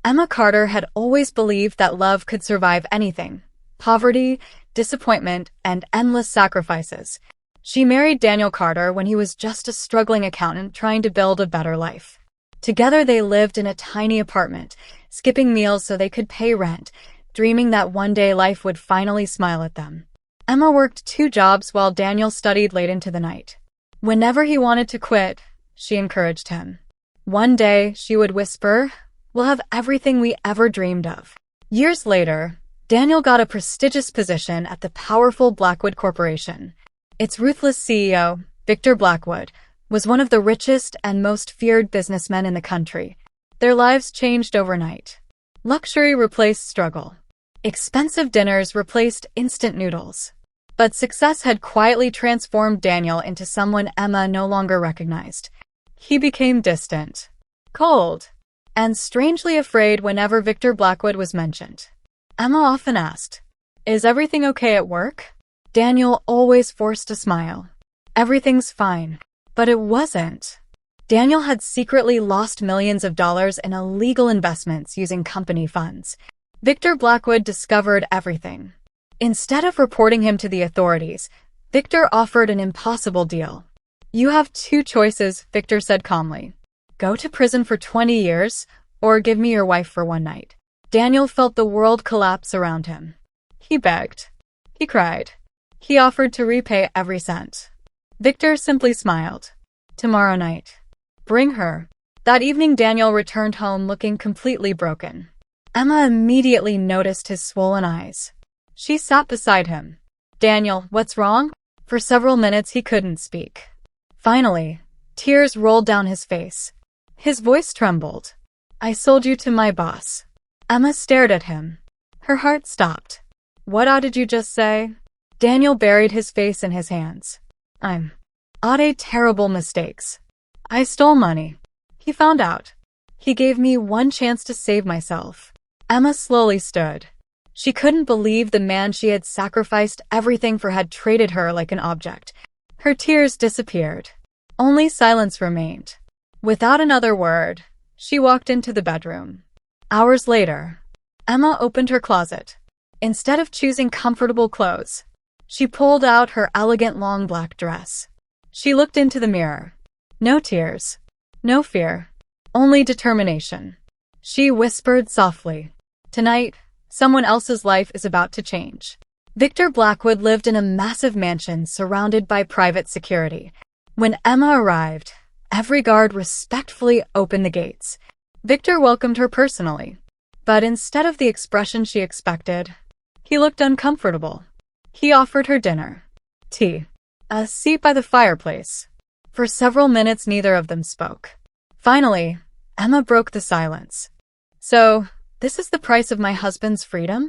Emma Carter had always believed that love could survive anything: poverty, disappointment, and endless sacrifices. She married Daniel Carter when he was just a struggling accountant trying to build a better life. Together they lived in a tiny apartment, skipping meals so they could pay rent, dreaming that one day life would finally smile at them. Emma worked 2 jobs while Daniel studied late into the night. Whenever he wanted to quit, she encouraged him. One day, she would whisper, "We'll have everything we ever dreamed of." Years later, Daniel got a prestigious position at the powerful Blackwood Corporation. Its ruthless CEO, Victor Blackwood, was one of the richest and most feared businessmen in the country. Their lives changed overnight. Luxury replaced struggle. Expensive dinners replaced instant noodles. But success had quietly transformed Daniel into someone Emma no longer recognized. He became distant, cold, and strangely afraid whenever Victor Blackwood was mentioned. Emma often asked, "Is everything okay at work?" Daniel always forced a smile. "Everything's fine." But it wasn't. Daniel had secretly lost millions of dollars in illegal investments using company funds. Victor Blackwood discovered everything. Instead of reporting him to the authorities, Victor offered an impossible deal. "You have 2 choices," Victor said calmly. "Go to prison for 20 years, or give me your wife for one night." Daniel felt the world collapse around him. He begged. He cried. He offered to repay every cent. Victor simply smiled. "Tomorrow night. Bring her." That evening, Daniel returned home looking completely broken. Emma immediately noticed his swollen eyes. She sat beside him. "Daniel, what's wrong?" For several minutes he couldn't speak. Finally, tears rolled down his face. His voice trembled. "I sold you to my boss." Emma stared at him. Her heart stopped. "What did you just say?" Daniel buried his face in his hands. "I made terrible mistakes. I stole money. He found out. He gave me one chance to save myself." Emma slowly stood. She couldn't believe the man she had sacrificed everything for had traded her like an object. Her tears disappeared. Only silence remained. Without another word, she walked into the bedroom. Hours later, Emma opened her closet. Instead of choosing comfortable clothes, she pulled out her elegant long black dress. She looked into the mirror. No tears, no fear, only determination. She whispered softly, "Tonight, someone else's life is about to change." Victor Blackwood lived in a massive mansion surrounded by private security. When Emma arrived, every guard respectfully opened the gates. Victor welcomed her personally, but instead of the expression she expected, he looked uncomfortable. He offered her dinner, tea, a seat by the fireplace. For several minutes, neither of them spoke. Finally, Emma broke the silence. "So, this is the price of my husband's freedom?"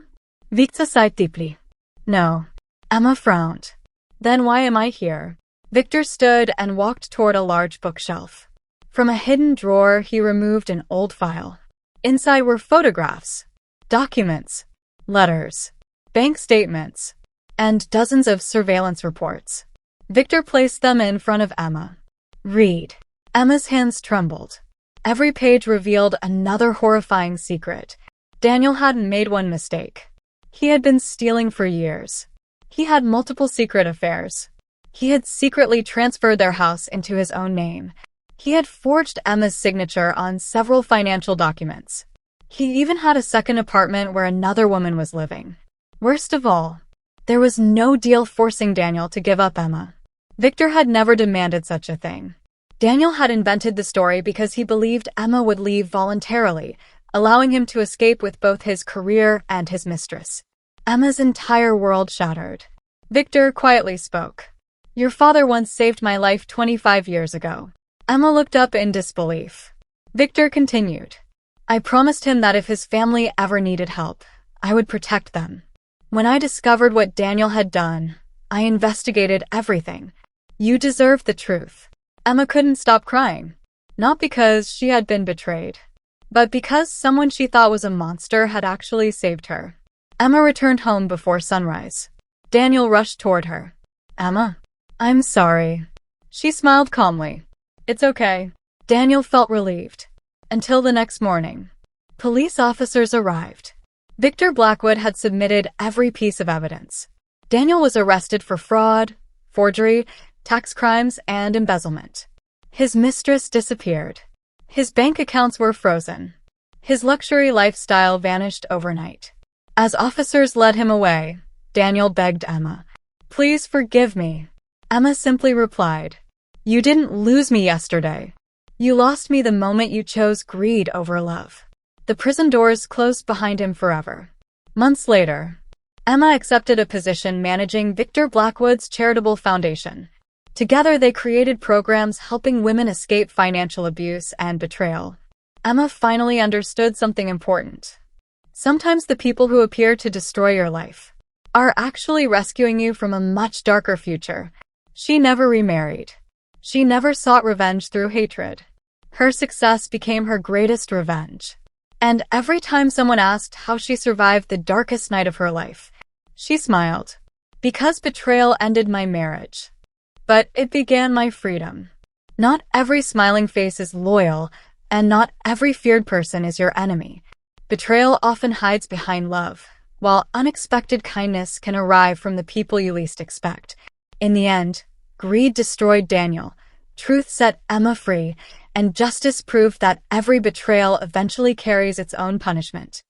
Victor sighed deeply. "No." Emma frowned. "Then why am I here?" Victor stood and walked toward a large bookshelf. From a hidden drawer, he removed an old file. Inside were photographs, documents, letters, bank statements, and dozens of surveillance reports. Victor placed them in front of Emma. "Read." Emma's hands trembled. Every page revealed another horrifying secret. Daniel hadn't made one mistake. He had been stealing for years. He had multiple secret affairs. He had secretly transferred their house into his own name. He had forged Emma's signature on several financial documents. He even had a second apartment where another woman was living. Worst of all, there was no deal forcing Daniel to give up Emma. Victor had never demanded such a thing. Daniel had invented the story because he believed Emma would leave voluntarily, allowing him to escape with both his career and his mistress. Emma's entire world shattered. Victor quietly spoke. "Your father once saved my life 25 years ago." Emma looked up in disbelief. Victor continued. "I promised him that if his family ever needed help, I would protect them. When I discovered what Daniel had done, I investigated everything. You deserve the truth." Emma couldn't stop crying. Not because she had been betrayed, but because someone she thought was a monster had actually saved her. Emma returned home before sunrise. Daniel rushed toward her. "Emma, I'm sorry." She smiled calmly. "It's okay." Daniel felt relieved. Until the next morning. Police officers arrived. Victor Blackwood had submitted every piece of evidence. Daniel was arrested for fraud, forgery, tax crimes, and embezzlement. His mistress disappeared. His bank accounts were frozen. His luxury lifestyle vanished overnight. As officers led him away, Daniel begged Emma, "Please forgive me." Emma simply replied, "You didn't lose me yesterday. You lost me the moment you chose greed over love." The prison doors closed behind him forever. Months later, Emma accepted a position managing Victor Blackwood's charitable foundation. Together they created programs helping women escape financial abuse and betrayal. Emma finally understood something important. Sometimes the people who appear to destroy your life are actually rescuing you from a much darker future. She never remarried. She never sought revenge through hatred. Her success became her greatest revenge. And every time someone asked how she survived the darkest night of her life, she smiled. "Because betrayal ended my marriage. But it began my freedom." Not every smiling face is loyal, and not every feared person is your enemy. Betrayal often hides behind love, while unexpected kindness can arrive from the people you least expect. In the end, greed destroyed Daniel, truth set Emma free, and justice proved that every betrayal eventually carries its own punishment.